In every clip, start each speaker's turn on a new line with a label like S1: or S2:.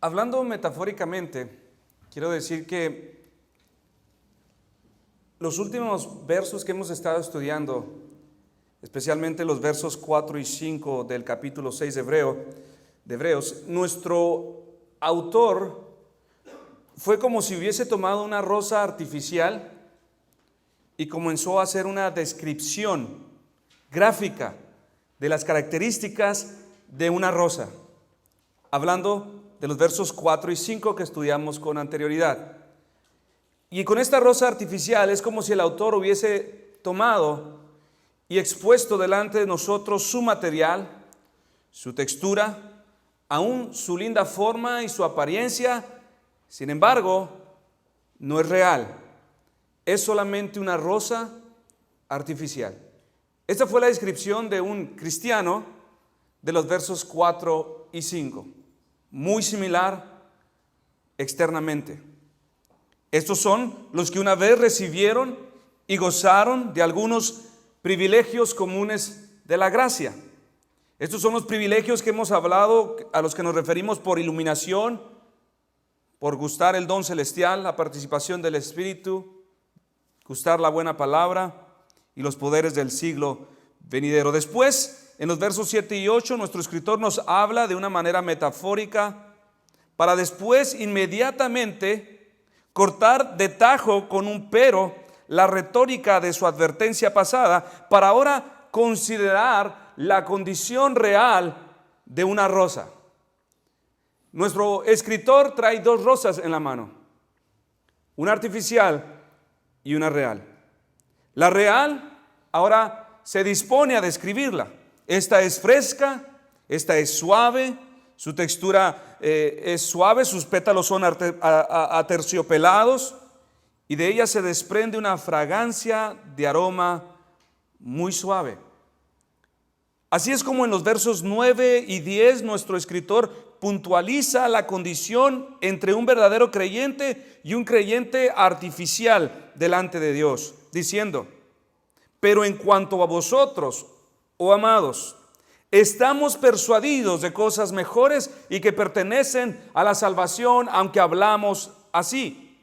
S1: Hablando metafóricamente, quiero decir que los últimos versos que hemos estado estudiando, especialmente los versos 4 y 5 del capítulo 6 de Hebreos, nuestro autor fue como si hubiese tomado una rosa artificial y comenzó a hacer una descripción gráfica de las características de una rosa, hablando de los versos 4 y 5 que estudiamos con anterioridad. Y con esta rosa artificial es como si el autor hubiese tomado y expuesto delante de nosotros su material, su textura, aún su linda forma y su apariencia. Sin embargo, no es real, es solamente una rosa artificial. Esta fue la descripción de un cristiano de los versos 4 y 5. Muy similar externamente. Estos son los que una vez recibieron y gozaron de algunos privilegios comunes de la gracia. Estos son los privilegios que hemos hablado, a los que nos referimos por iluminación, por gustar el don celestial, la participación del Espíritu, gustar la buena palabra y los poderes del siglo venidero. Después, en los versos 7 y 8, nuestro escritor nos habla de una manera metafórica para después inmediatamente cortar de tajo con un pero la retórica de su advertencia pasada para ahora considerar la condición real de una rosa. Nuestro escritor trae dos rosas en la mano, una artificial y una real. La real ahora se dispone a describirla. Esta es fresca, esta es suave, su textura es suave, sus pétalos son aterciopelados y de ella se desprende una fragancia de aroma muy suave. Así es como en los versos 9 y 10 nuestro escritor puntualiza la condición entre un verdadero creyente y un creyente artificial delante de Dios, diciendo: pero en cuanto a vosotros, oh amados, estamos persuadidos de cosas mejores y que pertenecen a la salvación, aunque hablamos así.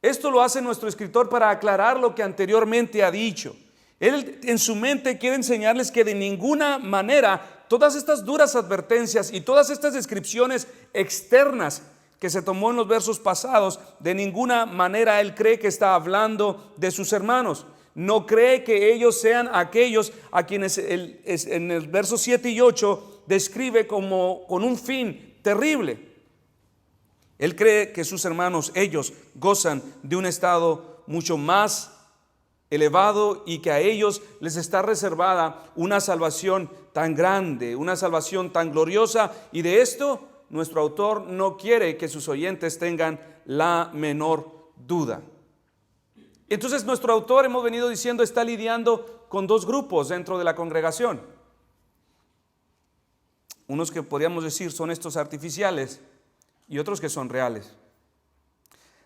S1: Esto lo hace nuestro escritor para aclarar lo que anteriormente ha dicho. Él en su mente quiere enseñarles que de ninguna manera todas estas duras advertencias y todas estas descripciones externas que se tomó en los versos pasados, de ninguna manera él cree que está hablando de sus hermanos. No cree que ellos sean aquellos a quienes en el verso 7 y 8 describe como con un fin terrible. Él cree que sus hermanos, ellos gozan de un estado mucho más elevado y que a ellos les está reservada una salvación tan grande, una salvación tan gloriosa, y de esto nuestro autor no quiere que sus oyentes tengan la menor duda. Entonces nuestro autor, hemos venido diciendo, está lidiando con dos grupos dentro de la congregación. Unos que podríamos decir son estos artificiales y otros que son reales.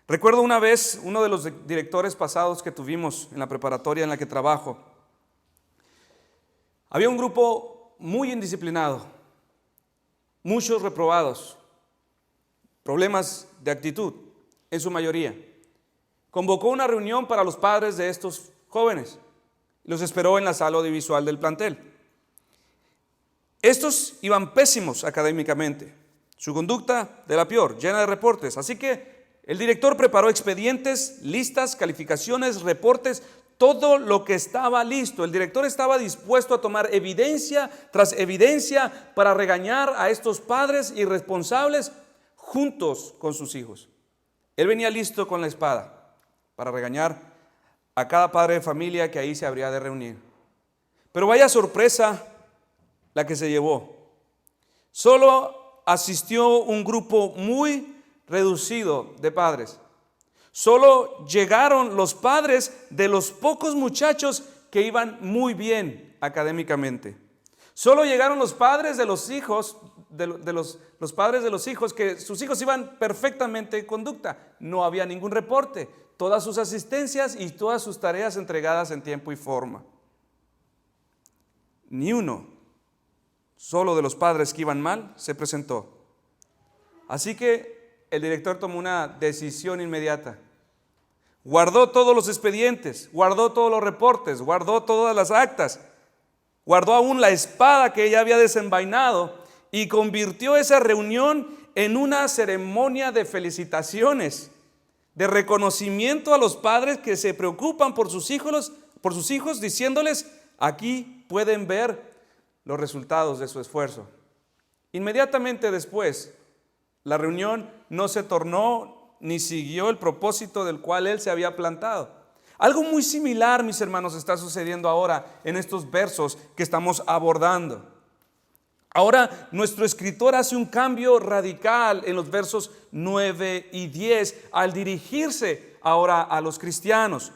S1: Recuerdo una vez, uno de los directores pasados que tuvimos en la preparatoria en la que trabajo, había un grupo muy indisciplinado, muchos reprobados, problemas de actitud en su mayoría. Convocó una reunión para los padres de estos jóvenes. Los esperó en la sala audiovisual del plantel. Estos iban pésimos académicamente. Su conducta de la peor, llena de reportes. Así que el director preparó expedientes, listas, calificaciones, reportes, todo lo que estaba listo. El director estaba dispuesto a tomar evidencia tras evidencia para regañar a estos padres irresponsables juntos con sus hijos. Él venía listo con la espada para regañar a cada padre de familia que ahí se habría de reunir. Pero vaya sorpresa la que se llevó. Solo asistió un grupo muy reducido de padres. Solo llegaron los padres de los pocos muchachos que iban muy bien académicamente. Solo llegaron los padres de los hijos, los padres de los hijos que sus hijos iban perfectamente en conducta. No había ningún reporte. Todas sus asistencias y todas sus tareas entregadas en tiempo y forma. Ni uno solo de los padres que iban mal se presentó. Así que el director tomó una decisión inmediata. Guardó todos los expedientes, guardó todos los reportes, guardó todas las actas, guardó aún la espada que ella había desenvainado y convirtió esa reunión en una ceremonia de felicitaciones, de reconocimiento a los padres que se preocupan por sus hijos, diciéndoles: aquí pueden ver los resultados de su esfuerzo. Inmediatamente después, la reunión no se tornó ni siguió el propósito del cual él se había plantado. Algo muy similar, mis hermanos, está sucediendo ahora en estos versos que estamos abordando. Ahora nuestro escritor hace un cambio radical en los versos 9 y 10 al dirigirse ahora a los cristianos.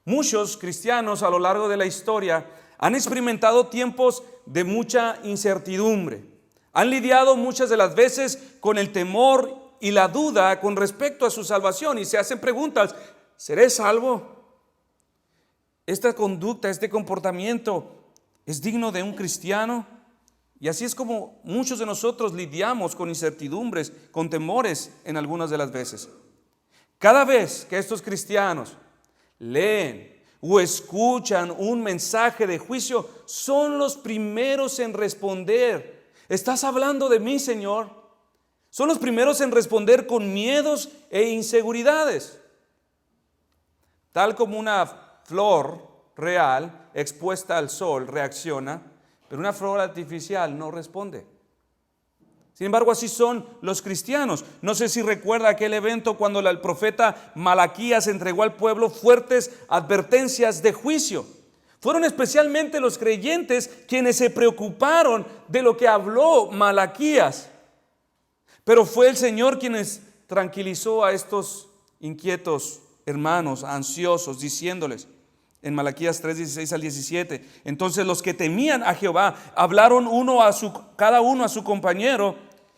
S1: Muchos cristianos a lo largo de la historia han experimentado tiempos de mucha incertidumbre. Han lidiado muchas de las veces con el temor y la duda con respecto a su salvación y se hacen preguntas: ¿seré salvo? ¿Esta conducta, este comportamiento es digno de un cristiano? Y así es como muchos de nosotros lidiamos con incertidumbres, con temores en algunas de las veces. Cada vez que estos cristianos leen o escuchan un mensaje de juicio, son los primeros en responder: ¿estás hablando de mí, Señor? Son los primeros en responder con miedos e inseguridades. Tal como una flor real expuesta al sol reacciona, pero una flor artificial no responde. Sin embargo, así son los cristianos. No sé si recuerda aquel evento cuando el profeta Malaquías entregó al pueblo fuertes advertencias de juicio. Fueron especialmente los creyentes quienes se preocuparon de lo que habló Malaquías. Pero fue el Señor quien tranquilizó a estos inquietos hermanos, ansiosos, diciéndoles en Malaquías 3:16 al 17: entonces los que temían a Jehová hablaron cada uno a su compañero,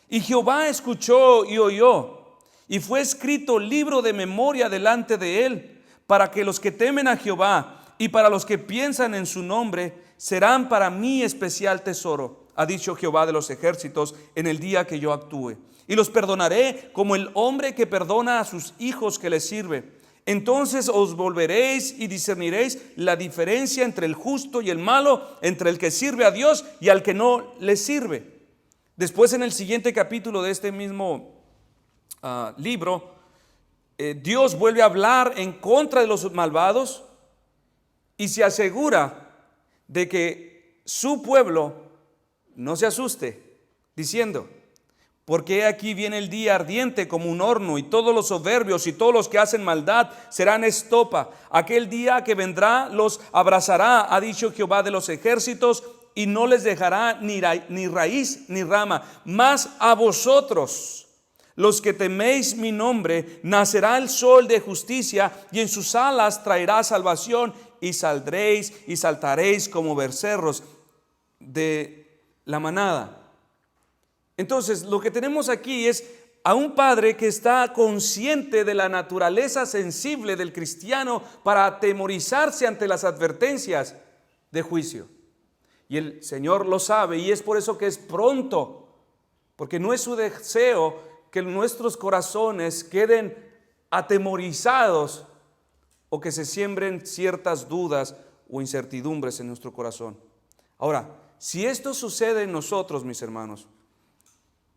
S1: y Jehová escuchó y oyó, y fue escrito libro de memoria delante de él, para que los que temen a Jehová y para los que piensan en su nombre serán para mí especial tesoro, ha dicho Jehová de los ejércitos, en el día que yo actúe. Y los perdonaré como el hombre que perdona a sus hijos que le sirve. Entonces os volveréis y discerniréis la diferencia entre el justo y el malo, entre el que sirve a Dios y al que no le sirve. Después, en el siguiente capítulo de este mismo libro, Dios vuelve a hablar en contra de los malvados y se asegura de que su pueblo no se asuste, diciendo: porque aquí viene el día ardiente como un horno, y todos los soberbios y todos los que hacen maldad serán estopa. Aquel día que vendrá los abrazará, ha dicho Jehová de los ejércitos, y no les dejará ni raíz ni rama. Mas a vosotros, los que teméis mi nombre, nacerá el sol de justicia, y en sus alas traerá salvación, y saldréis y saltaréis como becerros de la manada. Entonces, lo que tenemos aquí es a un padre que está consciente de la naturaleza sensible del cristiano para atemorizarse ante las advertencias de juicio. Y el Señor lo sabe, y es por eso que es pronto, porque no es su deseo que nuestros corazones queden atemorizados o que se siembren ciertas dudas o incertidumbres en nuestro corazón. Ahora, si esto sucede en nosotros, mis hermanos,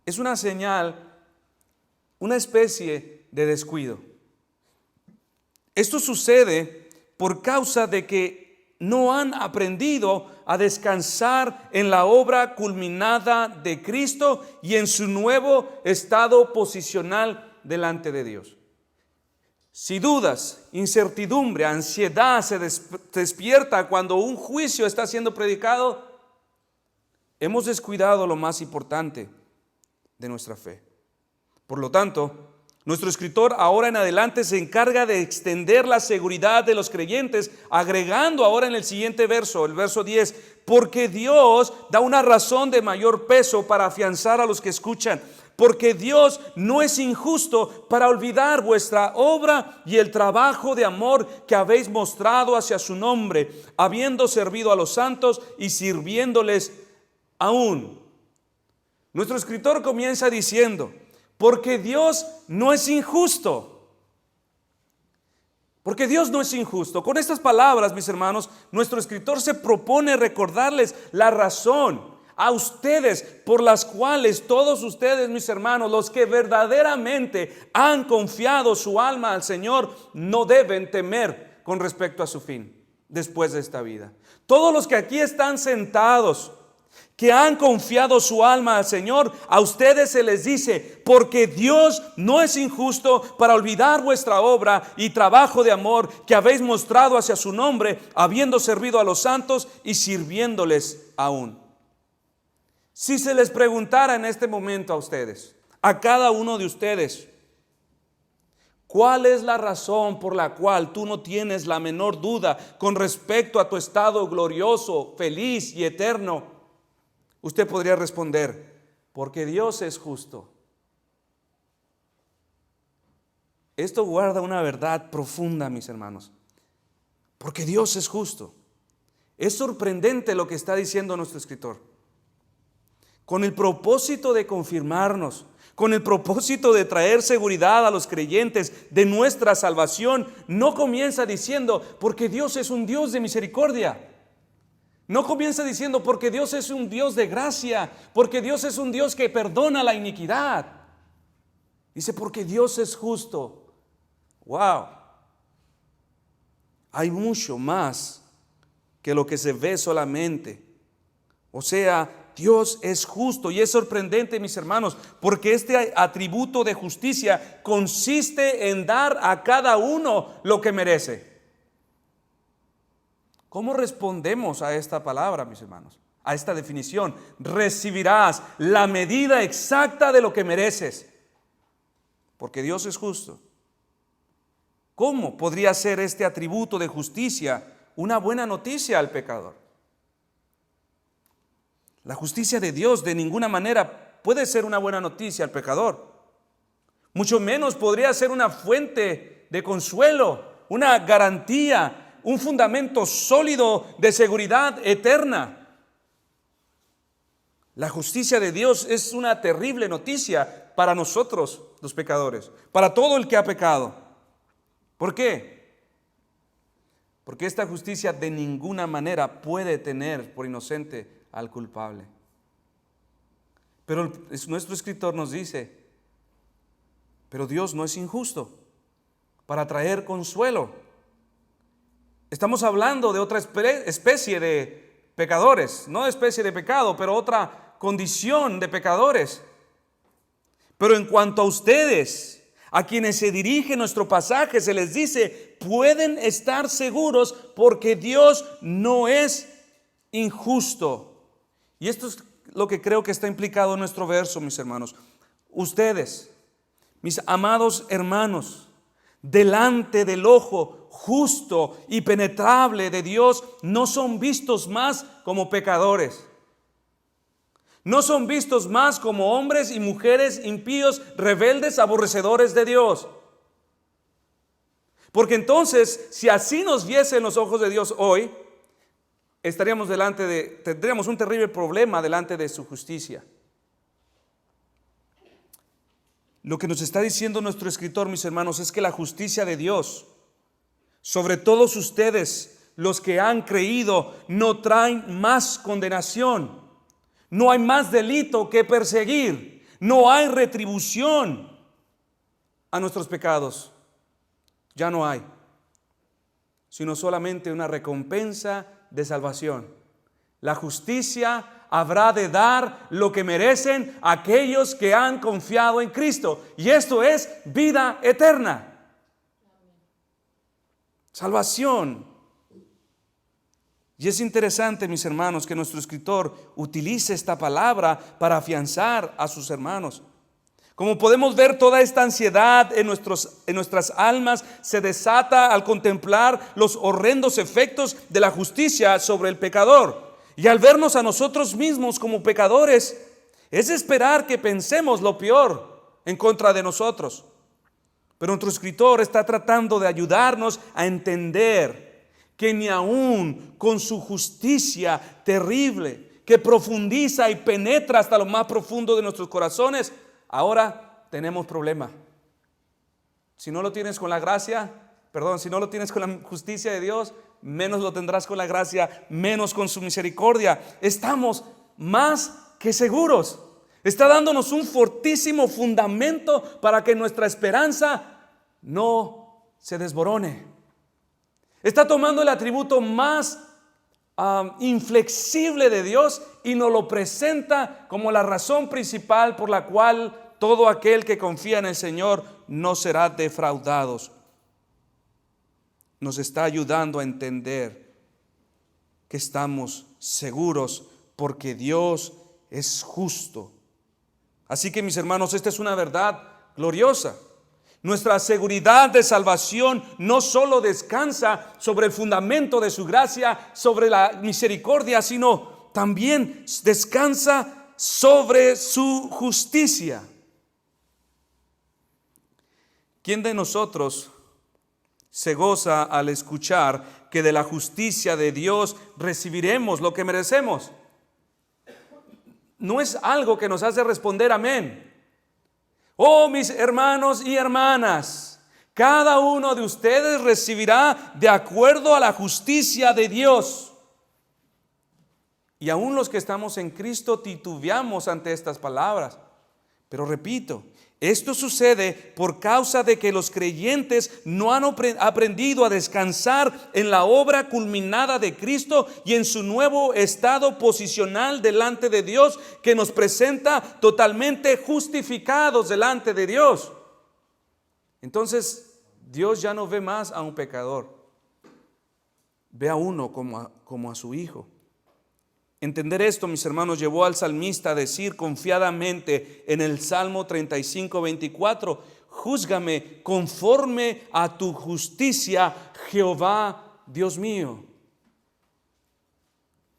S1: es una señal, una especie de descuido. Esto sucede por causa de que no han aprendido a descansar en la obra culminada de Cristo y en su nuevo estado posicional delante de Dios. Si dudas, incertidumbre, ansiedad se despierta cuando un juicio está siendo predicado, hemos descuidado lo más importante de nuestra fe. Por lo tanto, nuestro escritor ahora en adelante se encarga de extender la seguridad de los creyentes, agregando ahora en el siguiente verso, el verso 10, porque Dios da una razón de mayor peso para afianzar a los que escuchan, porque Dios no es injusto para olvidar vuestra obra y el trabajo de amor que habéis mostrado hacia su nombre, habiendo servido a los santos y sirviéndoles aún. Nuestro escritor comienza diciendo: Porque Dios no es injusto. Porque Dios no es injusto. Con estas palabras, mis hermanos, nuestro escritor se propone recordarles la razón a ustedes por las cuales todos ustedes, mis hermanos, los que verdaderamente han confiado su alma al Señor, no deben temer con respecto a su fin después de esta vida. Todos los que aquí están sentados, que han confiado su alma al Señor, a ustedes se les dice, porque Dios no es injusto para olvidar vuestra obra y trabajo de amor que habéis mostrado hacia su nombre, habiendo servido a los santos y sirviéndoles aún. Si se les preguntara en este momento a ustedes, a cada uno de ustedes, ¿cuál es la razón por la cual tú no tienes la menor duda con respecto a tu estado glorioso, feliz y eterno? Usted podría responder, porque Dios es justo. Esto guarda una verdad profunda, mis hermanos, porque Dios es justo. Es sorprendente lo que está diciendo nuestro escritor. Con el propósito de confirmarnos, con el propósito de traer seguridad a los creyentes de nuestra salvación, no comienza diciendo, porque Dios es un Dios de misericordia. No comienza diciendo, porque Dios es un Dios de gracia, porque Dios es un Dios que perdona la iniquidad. Dice, porque Dios es justo. Wow. Hay mucho más que lo que se ve solamente. O sea, Dios es justo, y es sorprendente, mis hermanos, porque este atributo de justicia consiste en dar a cada uno lo que merece. ¿Cómo respondemos a esta palabra, mis hermanos? A esta definición: recibirás la medida exacta de lo que mereces, porque Dios es justo. ¿Cómo podría ser este atributo de justicia una buena noticia al pecador? La justicia de Dios de ninguna manera puede ser una buena noticia al pecador. Mucho menos podría ser una fuente de consuelo, una garantía, un fundamento sólido de seguridad eterna. La justicia de Dios es una terrible noticia para nosotros, los pecadores, para todo el que ha pecado. ¿Por qué? Porque esta justicia de ninguna manera puede tener por inocente al culpable. Pero nuestro escritor nos dice, pero Dios no es injusto para traer consuelo. Estamos hablando de otra especie de pecadores, no especie de pecado, pero otra condición de pecadores. Pero en cuanto a ustedes, a quienes se dirige nuestro pasaje, se les dice, pueden estar seguros porque Dios no es injusto. Y esto es lo que creo que está implicado en nuestro verso, mis hermanos. Ustedes, mis amados hermanos, delante del ojo justo y penetrable de Dios, no son vistos más como pecadores. No son vistos más como hombres y mujeres impíos, rebeldes, aborrecedores de Dios. Porque entonces, si así nos viesen los ojos de Dios hoy, tendríamos un terrible problema delante de su justicia. Lo que nos está diciendo nuestro escritor, mis hermanos, es que la justicia de Dios sobre todos ustedes, los que han creído, no traen más condenación. No hay más delito que perseguir. No hay retribución a nuestros pecados. Ya no hay, sino solamente una recompensa de salvación. La justicia habrá de dar lo que merecen aquellos que han confiado en Cristo, y esto es vida eterna. Salvación. Y es interesante, mis hermanos, que nuestro escritor utilice esta palabra para afianzar a sus hermanos. Como podemos ver, toda esta ansiedad en nuestras almas se desata al contemplar los horrendos efectos de la justicia sobre el pecador. Y al vernos a nosotros mismos como pecadores, es de esperar que pensemos lo peor en contra de nosotros. Pero nuestro escritor está tratando de ayudarnos a entender que ni aún con su justicia terrible, que profundiza y penetra hasta lo más profundo de nuestros corazones, ahora tenemos problema. Si no lo tienes con la gracia, si no lo tienes con la justicia de Dios, menos lo tendrás con la gracia, menos con su misericordia. Estamos más que seguros. Está dándonos un fortísimo fundamento para que nuestra esperanza no se desborone. Está tomando el atributo más inflexible de Dios y nos lo presenta como la razón principal por la cual todo aquel que confía en el Señor no será defraudado. Nos está ayudando a entender que estamos seguros porque Dios es justo. Así que, mis hermanos, esta es una verdad gloriosa. Nuestra seguridad de salvación no solo descansa sobre el fundamento de su gracia, sobre la misericordia, sino también descansa sobre su justicia. ¿Quién de nosotros se goza al escuchar que de la justicia de Dios recibiremos lo que merecemos? No es algo que nos hace responder amén. Oh, mis hermanos y hermanas, cada uno de ustedes recibirá de acuerdo a la justicia de Dios. Y aún los que estamos en Cristo titubeamos ante estas palabras. Pero repito, esto sucede por causa de que los creyentes no han aprendido a descansar en la obra culminada de Cristo y en su nuevo estado posicional delante de Dios, que nos presenta totalmente justificados delante de Dios. Entonces, Dios ya no ve más a un pecador, ve a uno como a su hijo. Entender esto, mis hermanos, llevó al salmista a decir confiadamente en el Salmo 35:24: júzgame conforme a tu justicia, Jehová Dios mío.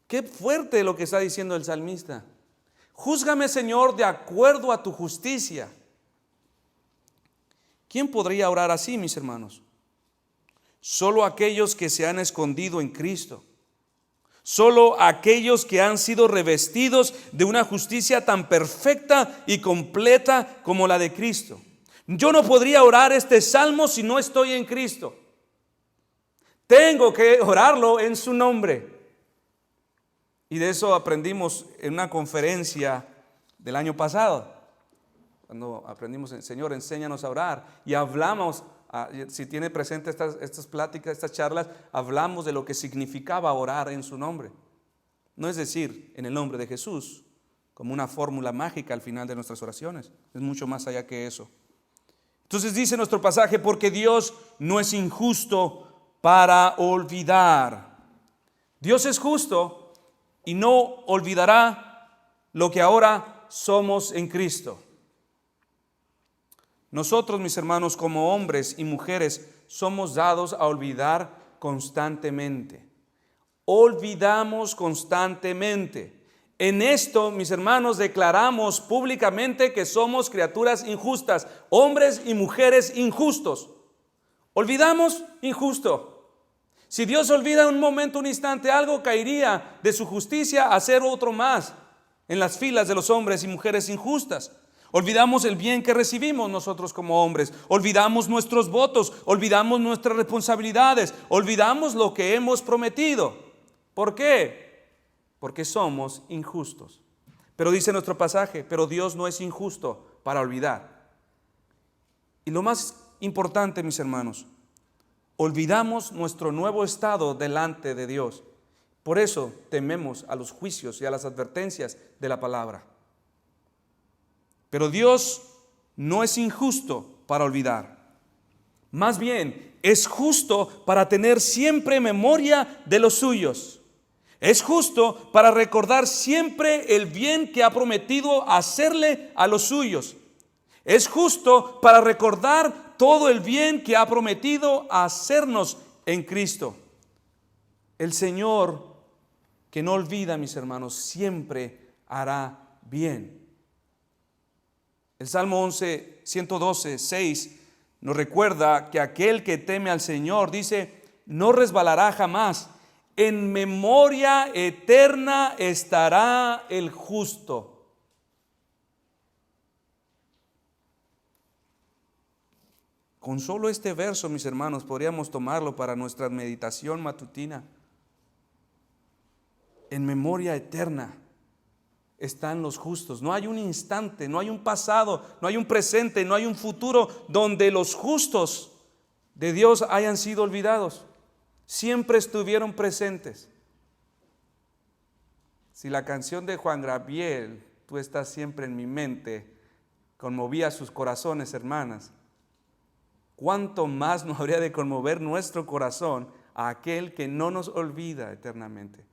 S1: Qué fuerte lo que está diciendo el salmista. Júzgame, Señor, de acuerdo a tu justicia. ¿Quién podría orar así, mis hermanos? Solo aquellos que se han escondido en Cristo. Solo aquellos que han sido revestidos de una justicia tan perfecta y completa como la de Cristo. Yo no podría orar este salmo si no estoy en Cristo. Tengo que orarlo en su nombre. Y de eso aprendimos en una conferencia del año pasado. Cuando aprendimos, Señor, enséñanos a orar. Y hablamos, si tiene presente estas pláticas, estas charlas, hablamos de lo que significaba orar en su nombre. No es decir, en el nombre de Jesús, como una fórmula mágica al final de nuestras oraciones. Es mucho más allá que eso. Entonces dice nuestro pasaje: porque Dios no es injusto para olvidar. Dios es justo y no olvidará lo que ahora somos en Cristo. Nosotros, mis hermanos, como hombres y mujeres, somos dados a olvidar constantemente. Olvidamos constantemente. En esto, mis hermanos, declaramos públicamente que somos criaturas injustas, hombres y mujeres injustos. Olvidamos injusto. Si Dios olvida un momento, un instante, algo caería de su justicia a hacer otro más en las filas de los hombres y mujeres injustas. Olvidamos el bien que recibimos nosotros como hombres, olvidamos nuestros votos, olvidamos nuestras responsabilidades, olvidamos lo que hemos prometido. ¿Por qué? Porque somos injustos. Pero dice nuestro pasaje: pero Dios no es injusto para olvidar. Y lo más importante, mis hermanos, olvidamos nuestro nuevo estado delante de Dios. Por eso tememos a los juicios y a las advertencias de la palabra. Pero Dios no es injusto para olvidar. Más bien, es justo para tener siempre memoria de los suyos. Es justo para recordar siempre el bien que ha prometido hacerle a los suyos. Es justo para recordar todo el bien que ha prometido hacernos en Cristo. El Señor, que no olvida, mis hermanos, siempre hará bien. El Salmo 112:6 nos recuerda que aquel que teme al Señor, dice, no resbalará jamás. En memoria eterna estará el justo. Con solo este verso, mis hermanos, podríamos tomarlo para nuestra meditación matutina. En memoria eterna están los justos. No hay un instante, no hay un pasado, no hay un presente, no hay un futuro donde los justos de Dios hayan sido olvidados. Siempre estuvieron presentes. Si la canción de Juan Gabriel, Tú estás siempre en mi mente, conmovía sus corazones, hermanas, ¿cuánto más no habría de conmover nuestro corazón a aquel que no nos olvida eternamente?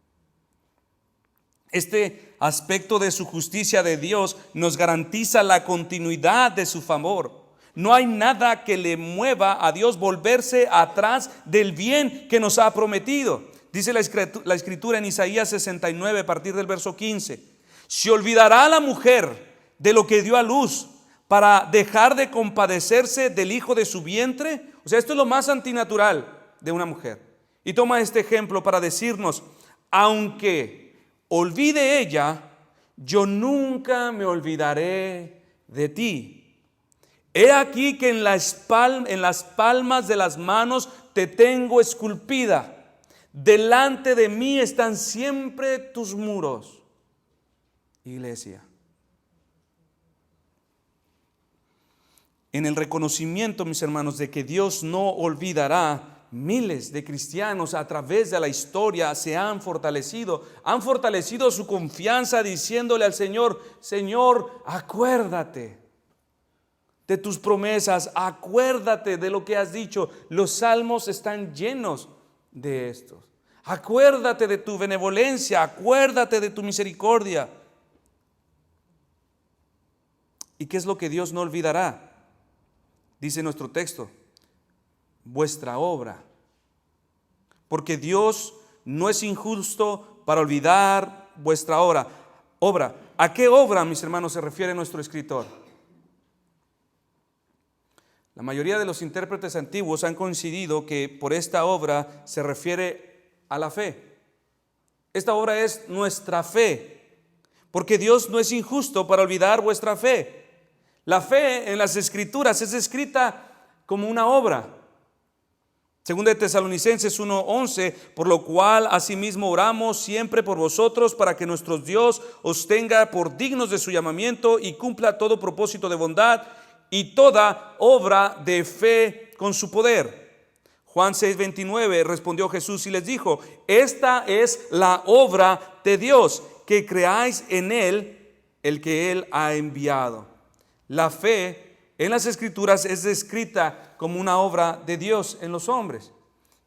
S1: Este aspecto de su justicia de Dios nos garantiza la continuidad de su favor. No hay nada que le mueva a Dios volverse atrás del bien que nos ha prometido. Dice la Escritura en Isaías 69 a partir del verso 15. ¿Se olvidará la mujer de lo que dio a luz para dejar de compadecerse del hijo de su vientre? O sea, esto es lo más antinatural de una mujer. Y toma este ejemplo para decirnos, aunque olvide ella, yo nunca me olvidaré de ti. He aquí que en las palmas de las manos te tengo esculpida. Delante de mí están siempre tus muros. Iglesia, en el reconocimiento, mis hermanos, de que Dios no olvidará, miles de cristianos a través de la historia se han fortalecido su confianza diciéndole al Señor, Señor, acuérdate de tus promesas, acuérdate de lo que has dicho. Los salmos están llenos de esto. Acuérdate de tu benevolencia, acuérdate de tu misericordia. ¿Y qué es lo que Dios no olvidará? Dice nuestro texto, vuestra obra. Porque Dios no es injusto para olvidar vuestra obra. ¿A qué obra, mis hermanos, se refiere nuestro escritor? La mayoría de los intérpretes antiguos han coincidido que por esta obra se refiere a la fe. Esta obra es nuestra fe, porque Dios no es injusto para olvidar vuestra fe. La fe en las Escrituras es escrita como una obra. Según de Tesalonicenses 1:11, por lo cual asimismo oramos siempre por vosotros para que nuestro Dios os tenga por dignos de su llamamiento y cumpla todo propósito de bondad y toda obra de fe con su poder. Juan 6:29 respondió Jesús y les dijo, esta es la obra de Dios, que creáis en Él, el que Él ha enviado. La fe en las Escrituras es descrita como una obra de Dios en los hombres.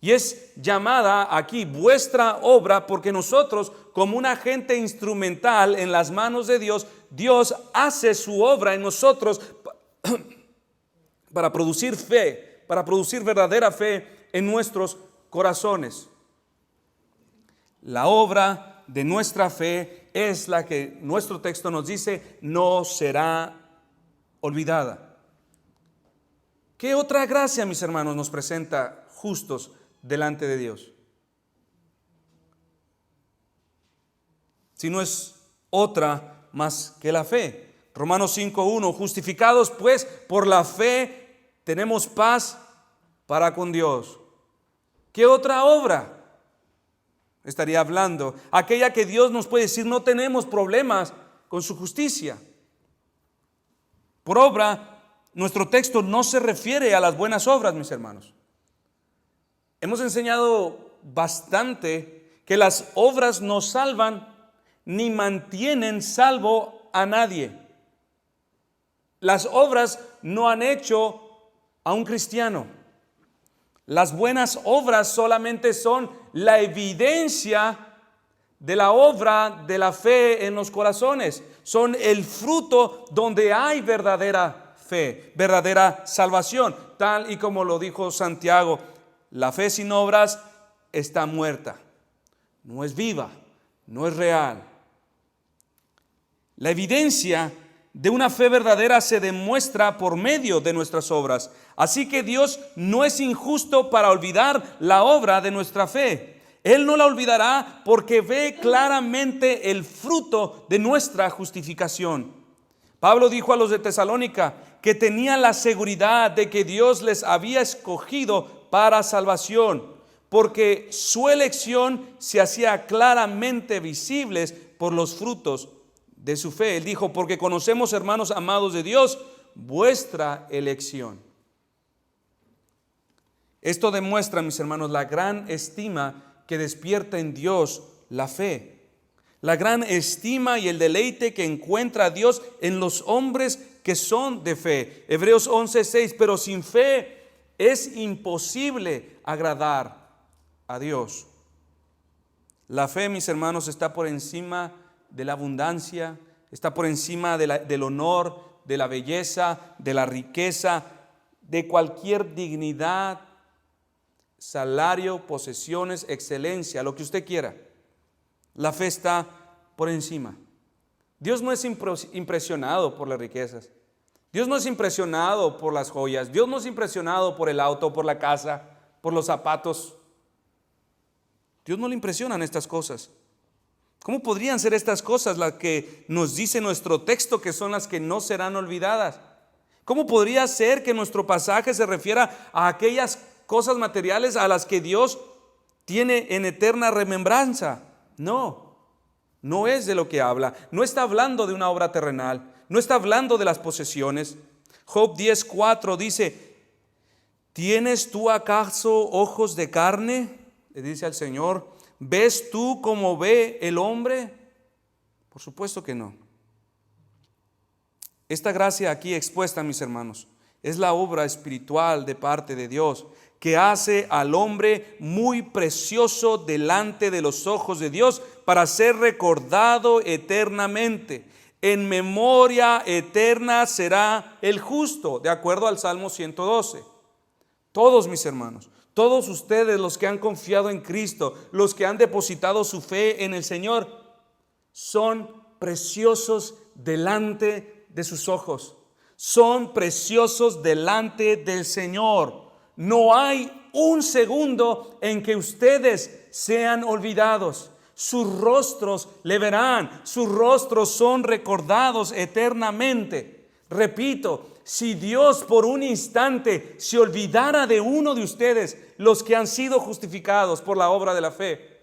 S1: Y es llamada aquí vuestra obra porque nosotros, como un agente instrumental en las manos de Dios, Dios hace su obra en nosotros para producir fe, para producir verdadera fe en nuestros corazones. La obra de nuestra fe es la que nuestro texto nos dice no será olvidada. ¿Qué otra gracia, mis hermanos, nos presenta justos delante de Dios? Si no es otra más que la fe. Romanos 5:1, justificados pues por la fe tenemos paz para con Dios. ¿Qué otra obra estaría hablando? Aquella que Dios nos puede decir no tenemos problemas con su justicia. Por obra, nuestro texto no se refiere a las buenas obras, mis hermanos. Hemos enseñado bastante que las obras no salvan ni mantienen salvo a nadie. Las obras no han hecho a un cristiano. Las buenas obras solamente son la evidencia de la obra de la fe en los corazones. Son el fruto donde hay verdadera fe, verdadera salvación. Tal y como lo dijo Santiago, la fe sin obras está muerta. No es viva, no es real. La evidencia de una fe verdadera se demuestra por medio de nuestras obras. Así que Dios no es injusto para olvidar la obra de nuestra fe. Él no la olvidará porque ve claramente el fruto de nuestra justificación. Pablo dijo a los de Tesalónica que tenían la seguridad de que Dios les había escogido para salvación, porque su elección se hacía claramente visibles por los frutos de su fe. Él dijo, porque conocemos, hermanos amados de Dios, vuestra elección. Esto demuestra, mis hermanos, la gran estima que despierta en Dios la fe. La gran estima y el deleite que encuentra Dios en los hombres que son de fe. Hebreos 11:6, pero sin fe es imposible agradar a Dios. La fe, mis hermanos, está por encima de la abundancia, está por encima del honor, de la belleza, de la riqueza, de cualquier dignidad, salario, posesiones, excelencia, lo que usted quiera. La fe está por encima. Dios no es impresionado por las riquezas. Dios no es impresionado por las joyas. Dios no es impresionado por el auto, por la casa, por los zapatos. Dios no le impresionan estas cosas. ¿Cómo podrían ser estas cosas las que nos dice nuestro texto que son las que no serán olvidadas? ¿Cómo podría ser que nuestro pasaje se refiera a aquellas cosas materiales a las que Dios tiene en eterna remembranza? No es de lo que habla. No está hablando de una obra terrenal. No está hablando de las posesiones. Job 10:4 dice, ¿tienes tú acaso ojos de carne? Le dice al Señor, ¿ves tú como ve el hombre? Por supuesto que no. Esta gracia aquí expuesta, mis hermanos, es la obra espiritual de parte de Dios, que hace al hombre muy precioso delante de los ojos de Dios para ser recordado eternamente. En memoria eterna será el justo, de acuerdo al Salmo 112. Todos, mis hermanos, todos ustedes, los que han confiado en Cristo, los que han depositado su fe en el Señor, son preciosos delante de sus ojos. Son preciosos delante del Señor. No hay un segundo en que ustedes sean olvidados. Sus rostros le verán, sus rostros son recordados eternamente. Repito, si Dios por un instante se olvidara de uno de ustedes, los que han sido justificados por la obra de la fe,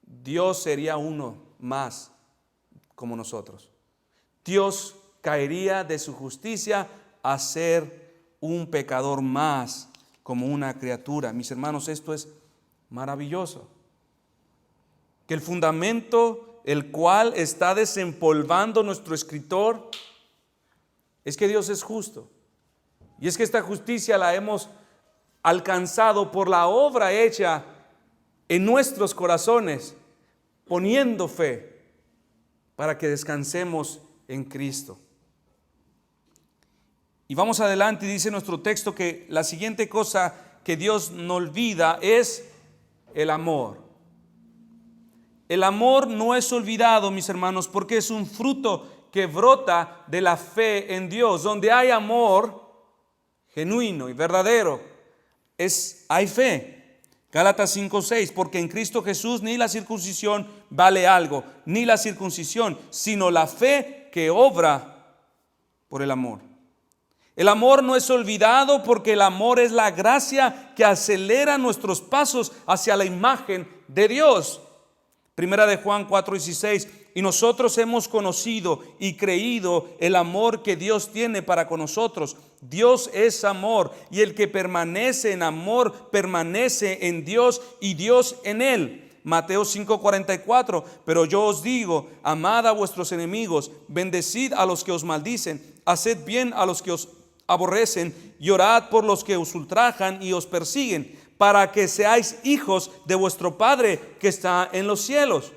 S1: Dios sería uno más como nosotros. Dios caería de su justicia a ser un pecador más como una criatura. Mis hermanos, esto es maravilloso. Que el fundamento el cual está desempolvando nuestro escritor es que Dios es justo. Y es que esta justicia la hemos alcanzado por la obra hecha en nuestros corazones, poniendo fe para que descansemos en Cristo. Y vamos adelante, y dice nuestro texto que la siguiente cosa que Dios no olvida es el amor. El amor no es olvidado, mis hermanos, porque es un fruto que brota de la fe en Dios. Donde hay amor genuino y verdadero, hay fe. Gálatas 5:6, porque en Cristo Jesús ni la circuncisión vale algo, ni la circuncisión, sino la fe que obra por el amor. El amor no es olvidado porque el amor es la gracia que acelera nuestros pasos hacia la imagen de Dios. Primera de Juan 4:16, y nosotros hemos conocido y creído el amor que Dios tiene para con nosotros. Dios es amor, y el que permanece en amor permanece en Dios y Dios en él. Mateo 5:44, pero yo os digo, amad a vuestros enemigos, bendecid a los que os maldicen, haced bien a los que os aborrecen y orad por los que os ultrajan y os persiguen, para que seáis hijos de vuestro Padre que está en los cielos.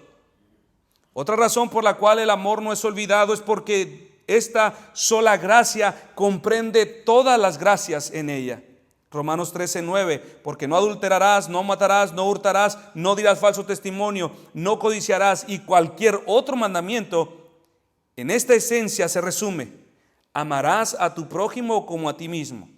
S1: Otra razón por la cual el amor no es olvidado es porque esta sola gracia comprende todas las gracias en ella. Romanos 13:9, porque no adulterarás, no matarás, no hurtarás, no dirás falso testimonio, no codiciarás, y cualquier otro mandamiento en esta esencia se resume: amarás a tu prójimo como a ti mismo.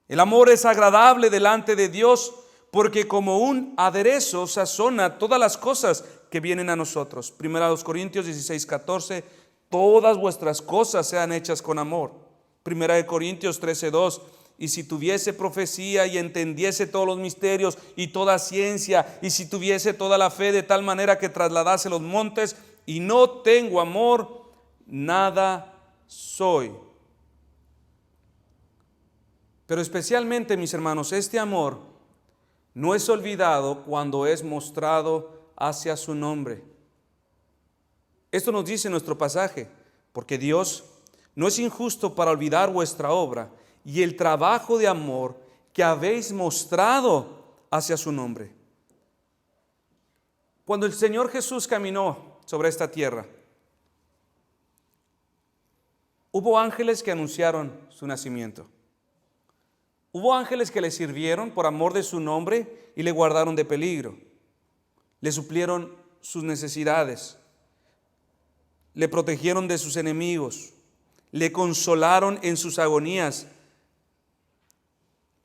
S1: El amor es agradable delante de Dios porque como un aderezo sazona todas las cosas que vienen a nosotros. 1 Corintios 16:14 todas vuestras cosas sean hechas con amor. Primera de Corintios 13:2. Y si tuviese profecía y entendiese todos los misterios y toda ciencia, y si tuviese toda la fe de tal manera que trasladase los montes, y no tengo amor, nada soy. Pero especialmente, mis hermanos, este amor no es olvidado cuando es mostrado hacia su nombre. Esto nos dice nuestro pasaje, porque Dios no es injusto para olvidar vuestra obra y el trabajo de amor que habéis mostrado hacia su nombre. Cuando el Señor Jesús caminó sobre esta tierra, hubo ángeles que anunciaron su nacimiento. Hubo ángeles que le sirvieron por amor de su nombre y le guardaron de peligro. Le suplieron sus necesidades. Le protegieron de sus enemigos. Le consolaron en sus agonías.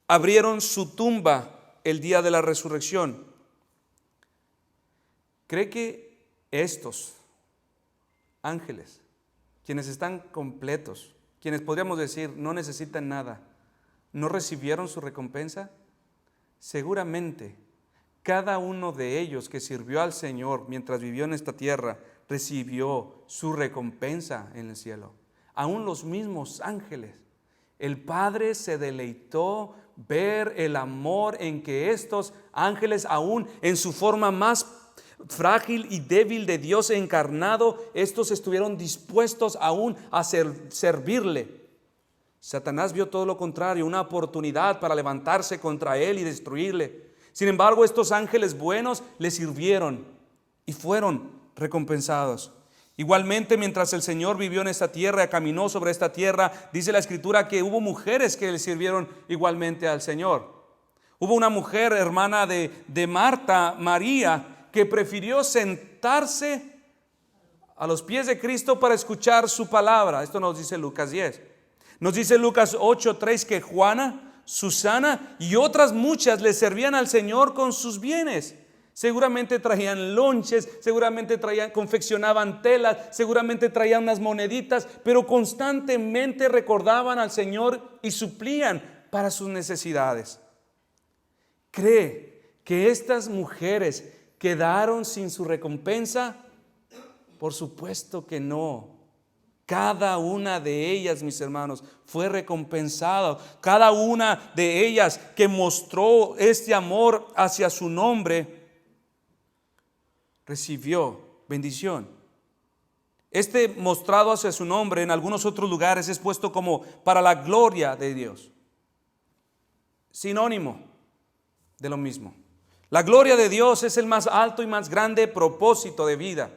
S1: Abrieron su tumba el día de la resurrección. ¿Cree que estos ángeles, quienes están completos, quienes podríamos decir no necesitan nada, no recibieron su recompensa? Seguramente cada uno de ellos que sirvió al Señor mientras vivió en esta tierra recibió su recompensa en el cielo. Aún los mismos ángeles. El Padre se deleitó ver el amor en que estos ángeles, aún en su forma más frágil y débil de Dios encarnado, estos estuvieron dispuestos aún a servirle. Satanás vio todo lo contrario, una oportunidad para levantarse contra él y destruirle. Sin embargo, estos ángeles buenos le sirvieron y fueron recompensados. Igualmente, mientras el Señor vivió en esta tierra, caminó sobre esta tierra, dice la Escritura que hubo mujeres que le sirvieron igualmente al Señor. Hubo una mujer, hermana de Marta, María, que prefirió sentarse a los pies de Cristo para escuchar su palabra. Esto nos dice Lucas 10. Nos dice Lucas 8:3 que Juana, Susana y otras muchas le servían al Señor con sus bienes. Seguramente traían lonches, seguramente confeccionaban telas, seguramente traían unas moneditas, pero constantemente recordaban al Señor y suplían para sus necesidades. ¿Cree que estas mujeres quedaron sin su recompensa? Por supuesto que no. Cada una de ellas, mis hermanos, fue recompensada. Cada una de ellas que mostró este amor hacia su nombre, recibió bendición. Este mostrado hacia su nombre en algunos otros lugares es puesto como para la gloria de Dios. Sinónimo de lo mismo. La gloria de Dios es el más alto y más grande propósito de vida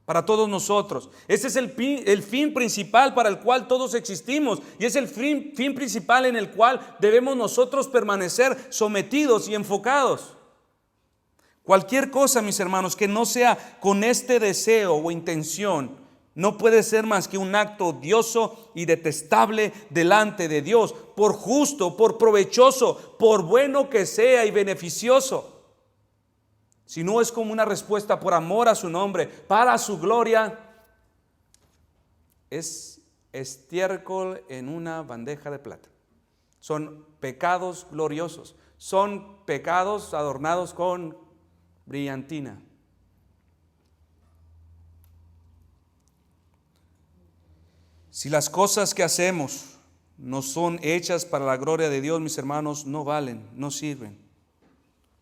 S1: para todos nosotros. Ese es el fin principal para el cual todos existimos, y es el fin principal en el cual debemos nosotros permanecer sometidos y enfocados. Cualquier cosa, mis hermanos, que no sea con este deseo o intención, no puede ser más que un acto odioso y detestable delante de Dios, por justo, por provechoso, por bueno que sea y beneficioso. Si no es como una respuesta por amor a su nombre, para su gloria, es estiércol en una bandeja de plata. Son pecados gloriosos, son pecados adornados con brillantina. Si las cosas que hacemos no son hechas para la gloria de Dios, mis hermanos, no valen, no sirven.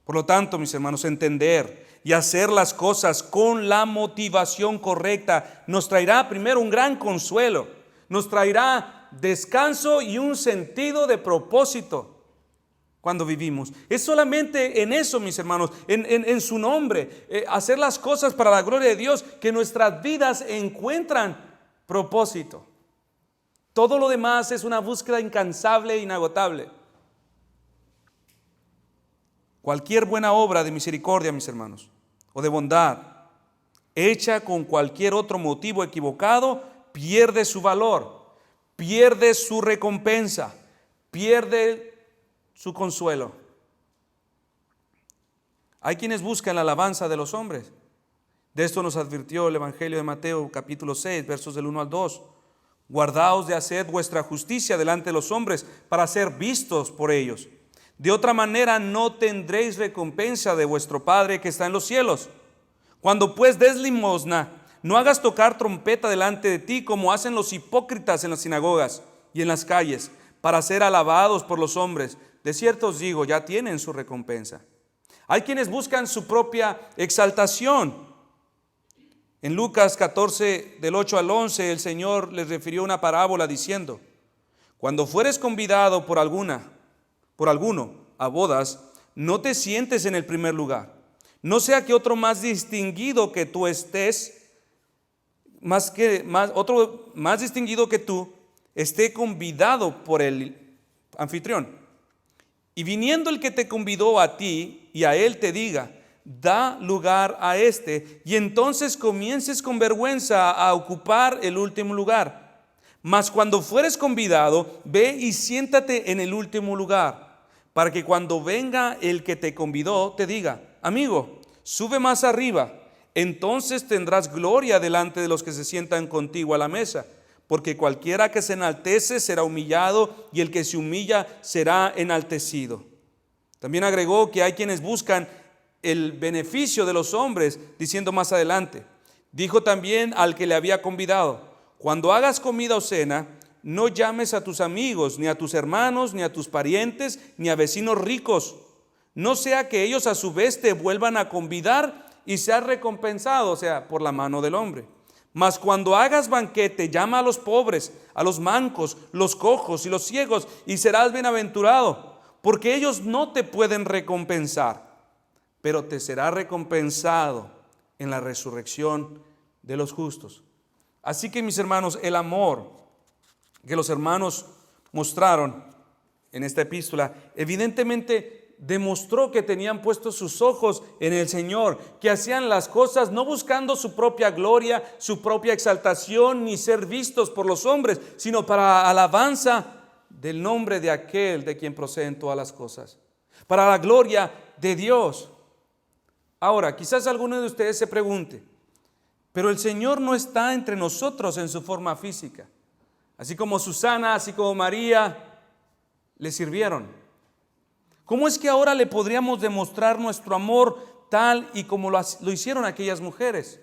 S1: Por lo tanto, mis hermanos, entender y hacer las cosas con la motivación correcta nos traerá primero un gran consuelo, nos traerá descanso y un sentido de propósito cuando vivimos. Es solamente en eso, mis hermanos, en su nombre, hacer las cosas para la gloria de Dios, que nuestras vidas encuentran propósito. Todo lo demás es una búsqueda incansable e inagotable. Cualquier buena obra de misericordia, mis hermanos, o de bondad, hecha con cualquier otro motivo equivocado, pierde su valor, pierde su recompensa, pierde su consuelo. Hay quienes buscan la alabanza de los hombres. De esto nos advirtió el Evangelio de Mateo, capítulo 6, versos del 1 al 2. Guardaos de hacer vuestra justicia delante de los hombres para ser vistos por ellos. De otra manera no tendréis recompensa de vuestro Padre que está en los cielos. Cuando pues des limosna, no hagas tocar trompeta delante de ti como hacen los hipócritas en las sinagogas y en las calles, para ser alabados por los hombres. De cierto os digo, ya tienen su recompensa. Hay quienes buscan su propia exaltación. En Lucas 14, del 8 al 11, el Señor les refirió una parábola diciendo: cuando fueres convidado por alguno a bodas, no te sientes en el primer lugar. No sea que otro más distinguido que tú esté convidado por el anfitrión. Y viniendo el que te convidó a ti y a él te diga: da lugar a este, y entonces comiences con vergüenza a ocupar el último lugar. Mas cuando fueres convidado, ve y siéntate en el último lugar, para que cuando venga el que te convidó te diga: amigo, sube más arriba. Entonces tendrás gloria delante de los que se sientan contigo a la mesa. Porque cualquiera que se enaltece será humillado, y el que se humilla será enaltecido. También agregó que hay quienes buscan el beneficio de los hombres, diciendo más adelante: dijo también al que le había convidado: cuando hagas comida o cena, no llames a tus amigos, ni a tus hermanos, ni a tus parientes, ni a vecinos ricos, no sea que ellos a su vez te vuelvan a convidar y seas recompensado, o sea, por la mano del hombre. Mas cuando hagas banquete, llama a los pobres, a los mancos, los cojos y los ciegos, y serás bienaventurado, porque ellos no te pueden recompensar, pero te será recompensado en la resurrección de los justos. Así que, mis hermanos, el amor que los hermanos mostraron en esta epístola evidentemente demostró que tenían puestos sus ojos en el Señor, que hacían las cosas no buscando su propia gloria, su propia exaltación, ni ser vistos por los hombres, sino para alabanza del nombre de aquel de quien proceden todas las cosas, para la gloria de Dios. Ahora, quizás alguno de ustedes se pregunte: pero el Señor no está entre nosotros en su forma física. Así como Susana, así como María le sirvieron. ¿Cómo es que ahora le podríamos demostrar nuestro amor tal y como lo hicieron aquellas mujeres?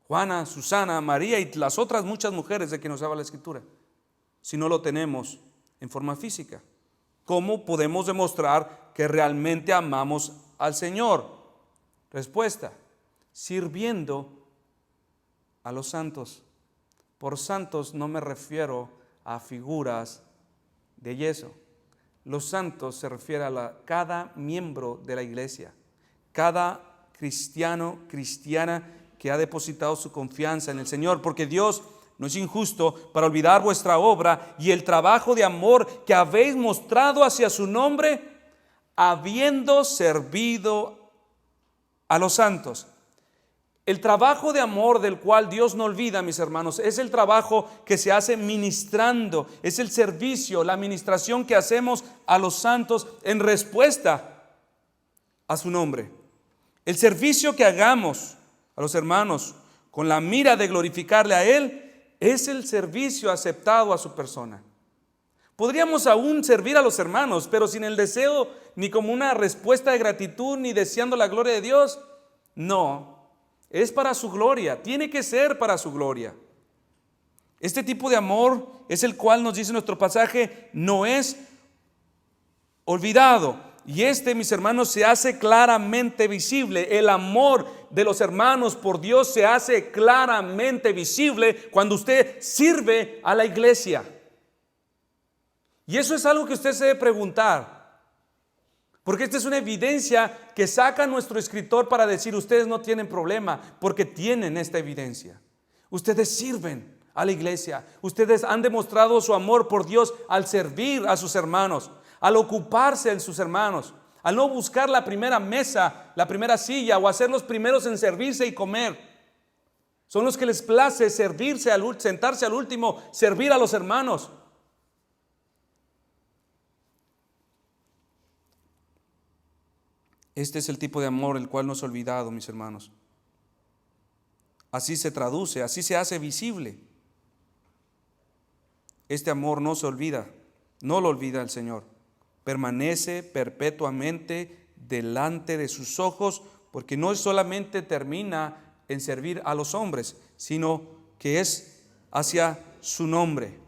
S1: Juana, Susana, María y las otras muchas mujeres de que nos habla la Escritura, si no lo tenemos en forma física. ¿Cómo podemos demostrar que realmente amamos al Señor? Respuesta: sirviendo a los santos. Por santos no me refiero a figuras de yeso. Los santos se refiere a cada miembro de la iglesia, cada cristiano, cristiana que ha depositado su confianza en el Señor, porque Dios no es injusto para olvidar vuestra obra y el trabajo de amor que habéis mostrado hacia su nombre, habiendo servido a los santos. El trabajo de amor del cual Dios no olvida, mis hermanos, es el trabajo que se hace ministrando, es el servicio, la ministración que hacemos a los santos en respuesta a su nombre. El servicio que hagamos a los hermanos con la mira de glorificarle a Él es el servicio aceptado a su persona. Podríamos aún servir a los hermanos, pero sin el deseo ni como una respuesta de gratitud ni deseando la gloria de Dios. No. Es para su gloria, tiene que ser para su gloria. Este tipo de amor es el cual nos dice nuestro pasaje, no es olvidado. Y mis hermanos, se hace claramente visible. El amor de los hermanos por Dios se hace claramente visible cuando usted sirve a la iglesia. Y eso es algo que usted se debe preguntar. Porque esta es una evidencia que saca nuestro escritor para decir: ustedes no tienen problema, porque tienen esta evidencia. Ustedes sirven a la iglesia. Ustedes han demostrado su amor por Dios al servir a sus hermanos, al ocuparse en sus hermanos, al no buscar la primera mesa, la primera silla o a ser los primeros en servirse y comer. Son los que les place sentarse al último, servir a los hermanos. Este es el tipo de amor el cual no es olvidado, mis hermanos. así se traduce, así se hace visible. Este amor no se olvida, no lo olvida el Señor. Permanece perpetuamente delante de sus ojos, porque no solamente termina en servir a los hombres, sino que es hacia su nombre.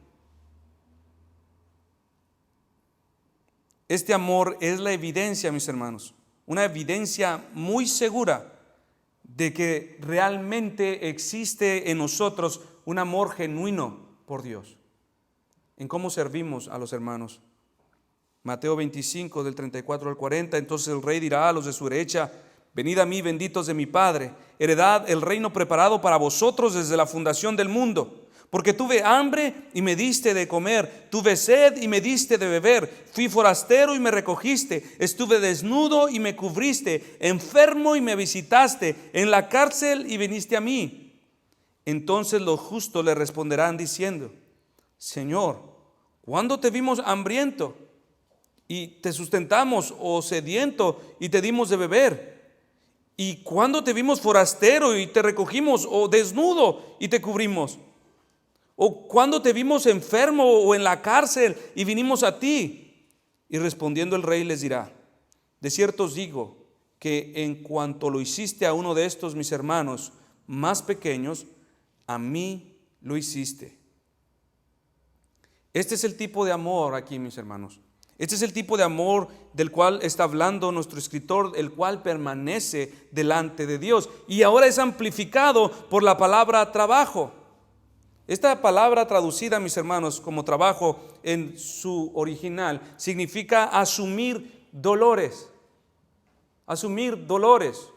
S1: Este amor es la evidencia, mis hermanos, una evidencia muy segura de que realmente existe en nosotros un amor genuino por Dios. En cómo servimos a los hermanos. Mateo 25, del 34 al 40, entonces el rey dirá a los de su derecha: venid a mí, benditos de mi Padre, heredad el reino preparado para vosotros desde la fundación del mundo. Porque tuve hambre y me diste de comer, tuve sed y me diste de beber, fui forastero y me recogiste, estuve desnudo y me cubriste, enfermo y me visitaste, en la cárcel y viniste a mí. Entonces los justos le responderán diciendo: Señor, ¿cuándo te vimos hambriento y te sustentamos, o sediento y te dimos de beber? ¿Y cuándo te vimos forastero y te recogimos, o desnudo y te cubrimos? ¿O cuándo te vimos enfermo o en la cárcel y vinimos a ti? Y respondiendo el rey les dirá: de cierto os digo que en cuanto lo hiciste a uno de estos mis hermanos más pequeños, a mí lo hiciste. Este es el tipo de amor aquí, mis hermanos. Este es el tipo de amor del cual está hablando nuestro escritor, el cual permanece delante de Dios. Y ahora es amplificado por la palabra trabajo. Esta palabra traducida, mis hermanos, como trabajo en su original, significa asumir dolores. Asumir dolores.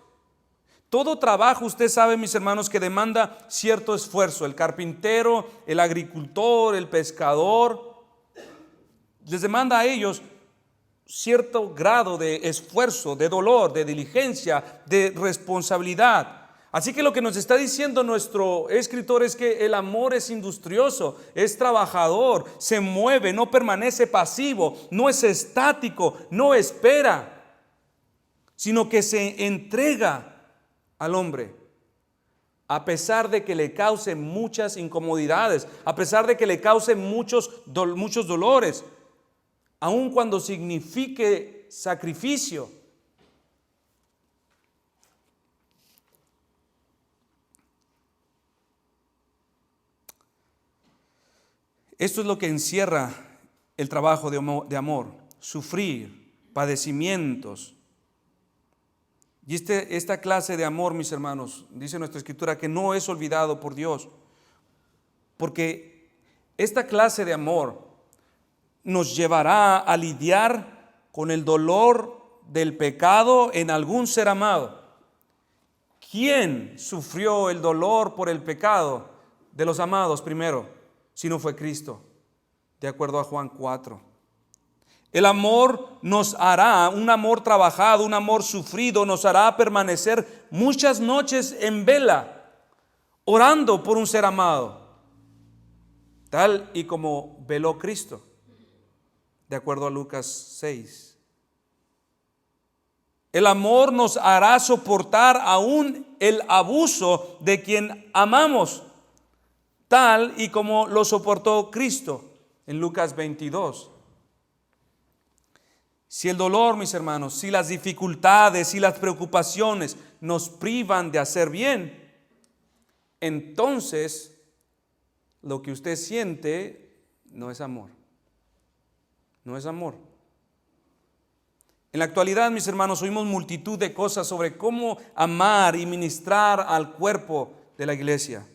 S1: Todo trabajo, usted sabe, mis hermanos, que demanda cierto esfuerzo. El carpintero, el agricultor, el pescador, les demanda a ellos cierto grado de esfuerzo, de dolor, de diligencia, de responsabilidad. Así que lo que nos está diciendo nuestro escritor es que el amor es industrioso, es trabajador, se mueve, no permanece pasivo, no es estático, no espera, sino que se entrega al hombre, a pesar de que le cause muchas incomodidades, a pesar de que le cause muchos dolores, aun cuando signifique sacrificio. Esto es lo que encierra el trabajo de amor: sufrir, padecimientos. Y esta clase de amor, mis hermanos, dice nuestra escritura que no es olvidado por Dios, porque esta clase de amor nos llevará a lidiar con el dolor del pecado en algún ser amado. ¿Quién sufrió el dolor por el pecado de los amados primero? Si no fue Cristo, de acuerdo a Juan 4. El amor nos hará, un amor trabajado, un amor sufrido, nos hará permanecer muchas noches en vela, orando por un ser amado, tal y como veló Cristo, de acuerdo a Lucas 6. El amor nos hará soportar aún el abuso de quien amamos, tal y como lo soportó Cristo en Lucas 22. Si el dolor, mis hermanos, si las dificultades, si las preocupaciones nos privan de hacer bien, entonces lo que usted siente no es amor. No es amor. En la actualidad, mis hermanos, oímos multitud de cosas sobre cómo amar y ministrar al cuerpo de la iglesia.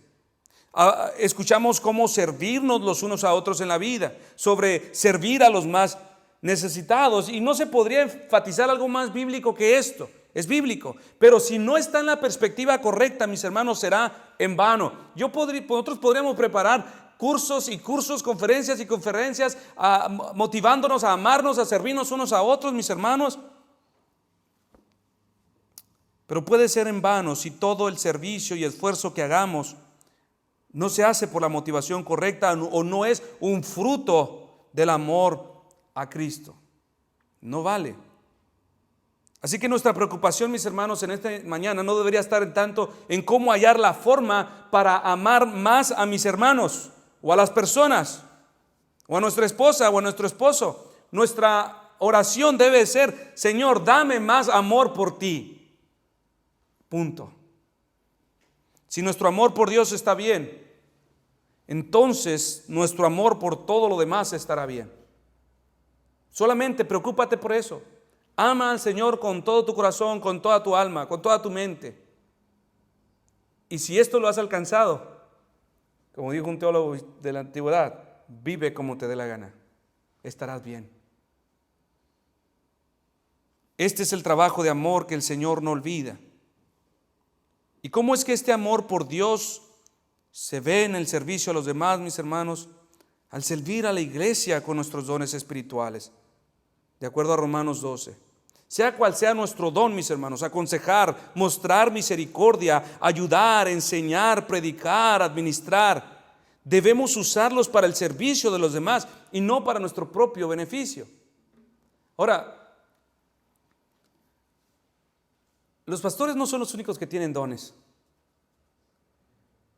S1: Escuchamos cómo servirnos los unos a otros en la vida, sobre servir a los más necesitados, y no se podría enfatizar algo más bíblico que esto. Es bíblico, pero si no está en la perspectiva correcta, mis hermanos, será en vano. Nosotros podríamos preparar cursos y cursos, conferencias y conferencias, motivándonos a amarnos, a servirnos unos a otros, mis hermanos, pero puede ser en vano si todo el servicio y esfuerzo que hagamos no se hace por la motivación correcta, o no es un fruto del amor a Cristo. No vale. Así que nuestra preocupación, mis hermanos, en esta mañana no debería estar en tanto en cómo hallar la forma para amar más a mis hermanos o a las personas o a nuestra esposa o a nuestro esposo. Nuestra oración debe ser: Señor, dame más amor por ti. Punto. Si nuestro amor por Dios está bien, entonces nuestro amor por todo lo demás estará bien. Solamente preocúpate por eso. Ama al Señor con todo tu corazón, con toda tu alma, con toda tu mente. Y si esto lo has alcanzado, como dijo un teólogo de la antigüedad, vive como te dé la gana. Estarás bien. Este es el trabajo de amor que el Señor no olvida. ¿Y cómo es que este amor por Dios se ve en el servicio a los demás, mis hermanos? Al servir a la iglesia con nuestros dones espirituales, de acuerdo a Romanos 12. Sea cual sea nuestro don, mis hermanos: aconsejar, mostrar misericordia, ayudar, enseñar, predicar, administrar. Debemos usarlos para el servicio de los demás y no para nuestro propio beneficio. Ahora, los pastores no son los únicos que tienen dones.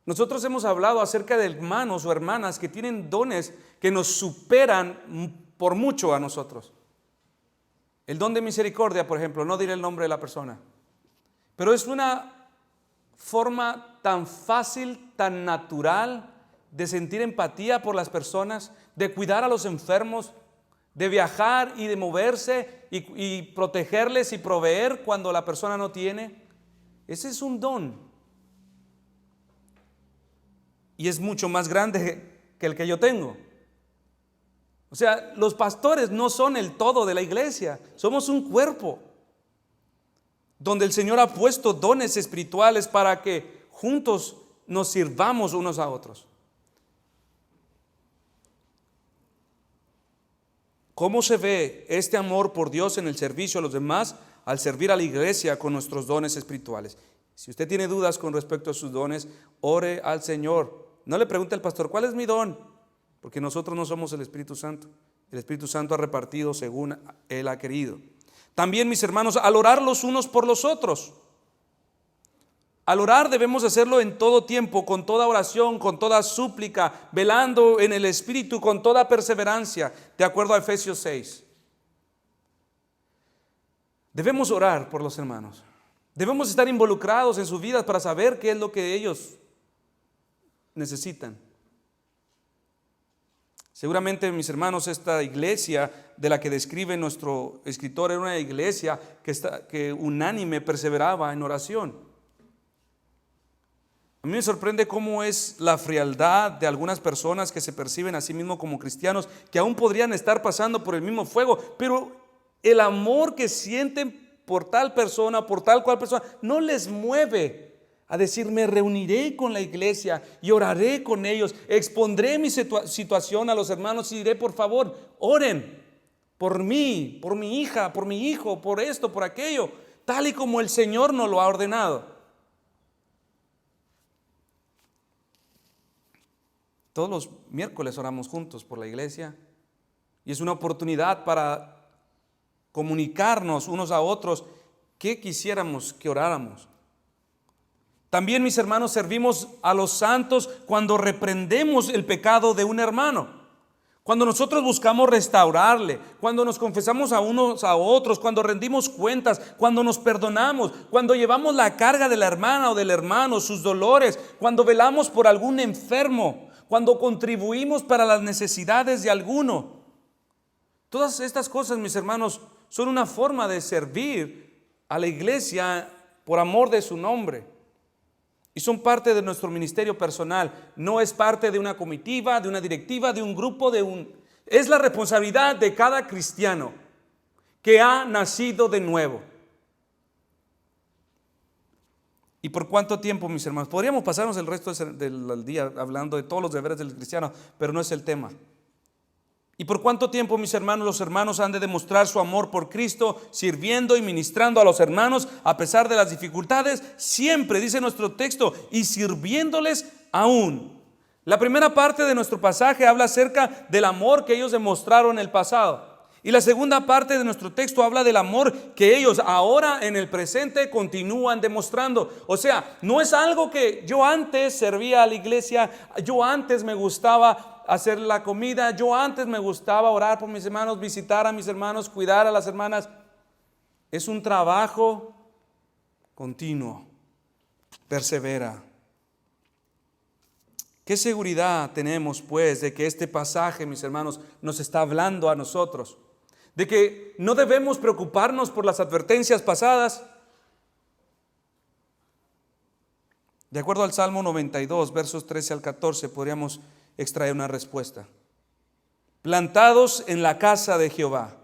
S1: Nosotros hemos hablado acerca de hermanos o hermanas que tienen dones que nos superan por mucho a nosotros. El don de misericordia, por ejemplo, no diré el nombre de la persona, pero es una forma tan fácil, tan natural de sentir empatía por las personas, de cuidar a los enfermos, de viajar y de moverse y protegerles y proveer cuando la persona no tiene. Ese es un don. Y es mucho más grande que el que yo tengo. O sea, los pastores no son el todo de la iglesia. Somos un cuerpo donde el Señor ha puesto dones espirituales para que juntos nos sirvamos unos a otros. ¿Cómo se ve este amor por Dios en el servicio a los demás? Al servir a la iglesia con nuestros dones espirituales. Si usted tiene dudas con respecto a sus dones, ore al Señor. No le pregunte al pastor: ¿cuál es mi don? Porque nosotros no somos el Espíritu Santo. El Espíritu Santo ha repartido según Él ha querido. También, mis hermanos, al orar los unos por los otros. Al orar debemos hacerlo en todo tiempo, con toda oración, con toda súplica, velando en el Espíritu con toda perseverancia, de acuerdo a Efesios 6. Debemos orar por los hermanos. Debemos estar involucrados en sus vidas para saber qué es lo que ellos necesitan. Seguramente, mis hermanos, esta iglesia de la que describe nuestro escritor era una iglesia que unánime perseveraba en oración. A mí me sorprende cómo es la frialdad de algunas personas que se perciben a sí mismos como cristianos, que aún podrían estar pasando por el mismo fuego, pero el amor que sienten por tal persona, por tal cual persona, no les mueve a decir: me reuniré con la iglesia y oraré con ellos, expondré mi situación a los hermanos y diré: por favor, oren por mí, por mi hija, por mi hijo, por esto, por aquello, tal y como el Señor nos lo ha ordenado. Todos los miércoles oramos juntos por la iglesia y es una oportunidad para comunicarnos unos a otros qué quisiéramos que oráramos. También, mis hermanos, servimos a los santos cuando reprendemos el pecado de un hermano, cuando nosotros buscamos restaurarle, cuando nos confesamos a unos a otros, cuando rendimos cuentas, cuando nos perdonamos, cuando llevamos la carga de la hermana o del hermano, sus dolores, cuando velamos por algún enfermo, cuando contribuimos para las necesidades de alguno. Todas estas cosas, mis hermanos, son una forma de servir a la iglesia por amor de su nombre. Y son parte de nuestro ministerio personal. No es parte de una comitiva, de una directiva, de un grupo, es la responsabilidad de cada cristiano que ha nacido de nuevo. ¿Y por cuánto tiempo, mis hermanos? Podríamos pasarnos el resto del día hablando de todos los deberes del cristiano, pero no es el tema. ¿Y por cuánto tiempo, mis hermanos, los hermanos han de demostrar su amor por Cristo, sirviendo y ministrando a los hermanos a pesar de las dificultades? Siempre, dice nuestro texto, y sirviéndoles aún. La primera parte de nuestro pasaje habla acerca del amor que ellos demostraron en el pasado. Y la segunda parte de nuestro texto habla del amor que ellos ahora en el presente continúan demostrando. O sea, no es algo que yo antes servía a la iglesia, yo antes me gustaba hacer la comida, yo antes me gustaba orar por mis hermanos, visitar a mis hermanos, cuidar a las hermanas. Es un trabajo continuo, persevera. ¿Qué seguridad tenemos pues de que este pasaje, mis hermanos, nos está hablando a nosotros? De que no debemos preocuparnos por las advertencias pasadas. De acuerdo al Salmo 92, versos 13 al 14, podríamos extraer una respuesta. Plantados en la casa de Jehová,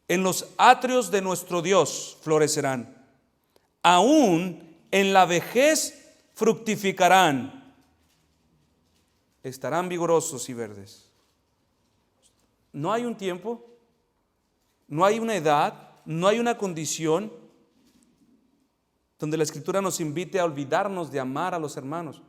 S1: en los atrios de nuestro Dios florecerán. Aún en la vejez fructificarán. Estarán vigorosos y verdes. No hay un tiempo, no hay una edad, no hay una condición donde la Escritura nos invite a olvidarnos de amar a los hermanos.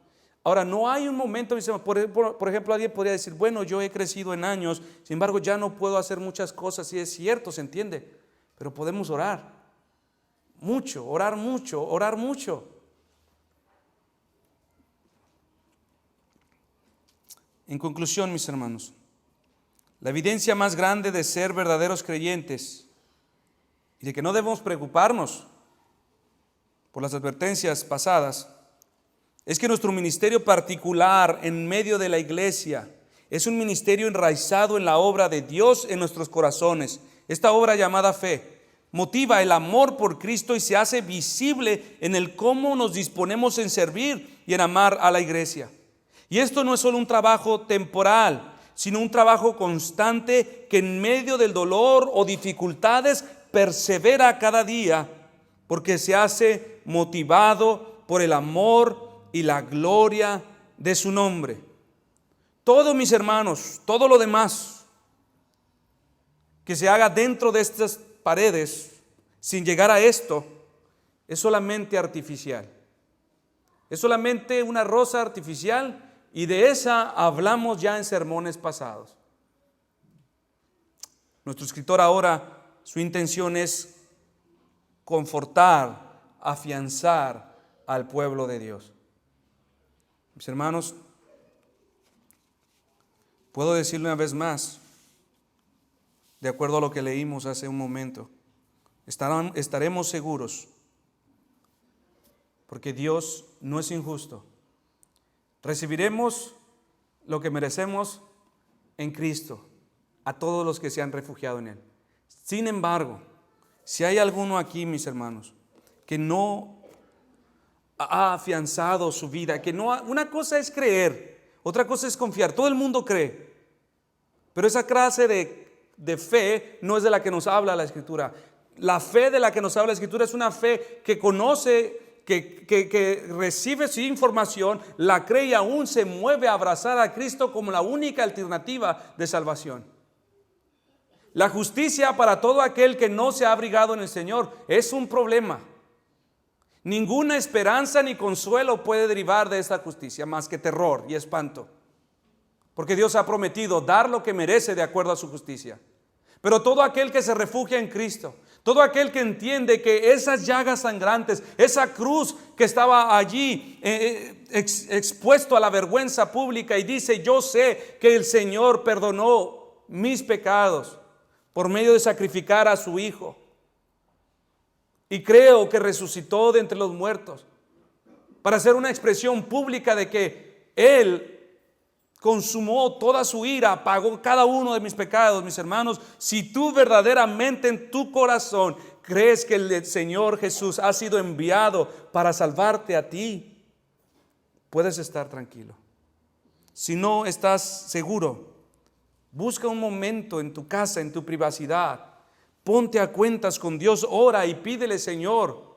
S1: Ahora, no hay un momento, por ejemplo, alguien podría decir, bueno, yo he crecido en años, sin embargo ya no puedo hacer muchas cosas, y es cierto, se entiende, pero podemos orar mucho, orar mucho, orar mucho. En conclusión, mis hermanos, la evidencia más grande de ser verdaderos creyentes y de que no debemos preocuparnos por las advertencias pasadas es que nuestro ministerio particular en medio de la iglesia es un ministerio enraizado en la obra de Dios en nuestros corazones. Esta obra llamada fe motiva el amor por Cristo y se hace visible en el cómo nos disponemos en servir y en amar a la iglesia. Y esto no es solo un trabajo temporal, sino un trabajo constante que en medio del dolor o dificultades persevera cada día, porque se hace motivado por el amor y la gloria de su nombre. Todo, mis hermanos, todo lo demás que se haga dentro de estas paredes sin llegar a esto es solamente artificial. Es solamente una rosa artificial. Y de esa hablamos ya en sermones pasados. Nuestro escritor ahora, su intención es confortar, afianzar al pueblo de Dios. Mis hermanos, puedo decirle una vez más, de acuerdo a lo que leímos hace un momento, estaremos seguros, porque Dios no es injusto. Recibiremos lo que merecemos en Cristo a todos los que se han refugiado en Él. Sin embargo, si hay alguno aquí, mis hermanos, que no ha afianzado su vida, que no una cosa es creer, otra cosa es confiar. Todo el mundo cree, pero esa clase de fe no es de la que nos habla la Escritura. La fe de la que nos habla la Escritura es una fe que conoce, que recibe su información, la cree y aún se mueve a abrazar a Cristo como la única alternativa de salvación. La justicia para todo aquel que no se ha abrigado en el Señor es un problema. Ninguna esperanza ni consuelo puede derivar de esta justicia más que terror y espanto, porque Dios ha prometido dar lo que merece de acuerdo a su justicia. Pero todo aquel que se refugia en Cristo, todo aquel que entiende que esas llagas sangrantes, esa cruz que estaba allí expuesto a la vergüenza pública, y dice, yo sé que el Señor perdonó mis pecados por medio de sacrificar a su Hijo, y creo que resucitó de entre los muertos para hacer una expresión pública de que Él consumó toda su ira, pagó cada uno de mis pecados. Mis hermanos, si tú verdaderamente en tu corazón crees que el Señor Jesús ha sido enviado para salvarte a ti, puedes estar tranquilo. Si no estás seguro, busca un momento en tu casa, en tu privacidad, ponte a cuentas con Dios, ora y pídele, Señor,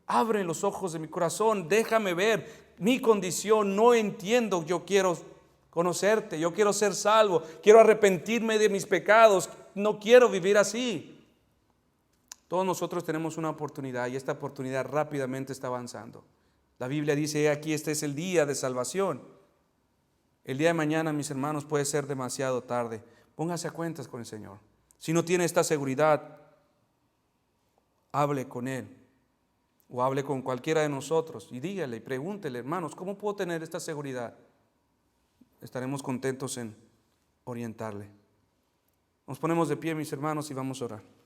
S1: abre los ojos de mi corazón, déjame ver mi condición, no entiendo, yo quiero conocerte, yo quiero ser salvo, quiero arrepentirme de mis pecados, no quiero vivir así. Todos nosotros tenemos una oportunidad y esta oportunidad rápidamente está avanzando. La Biblia dice, aquí este es el día de salvación. El día de mañana, mis hermanos, puede ser demasiado tarde. Póngase a cuentas con el Señor. Si no tiene esta seguridad, hable con él o hable con cualquiera de nosotros y dígale, pregúntele, hermanos, ¿cómo puedo tener esta seguridad? Estaremos contentos en orientarle. Nos ponemos de pie, mis hermanos, y vamos a orar.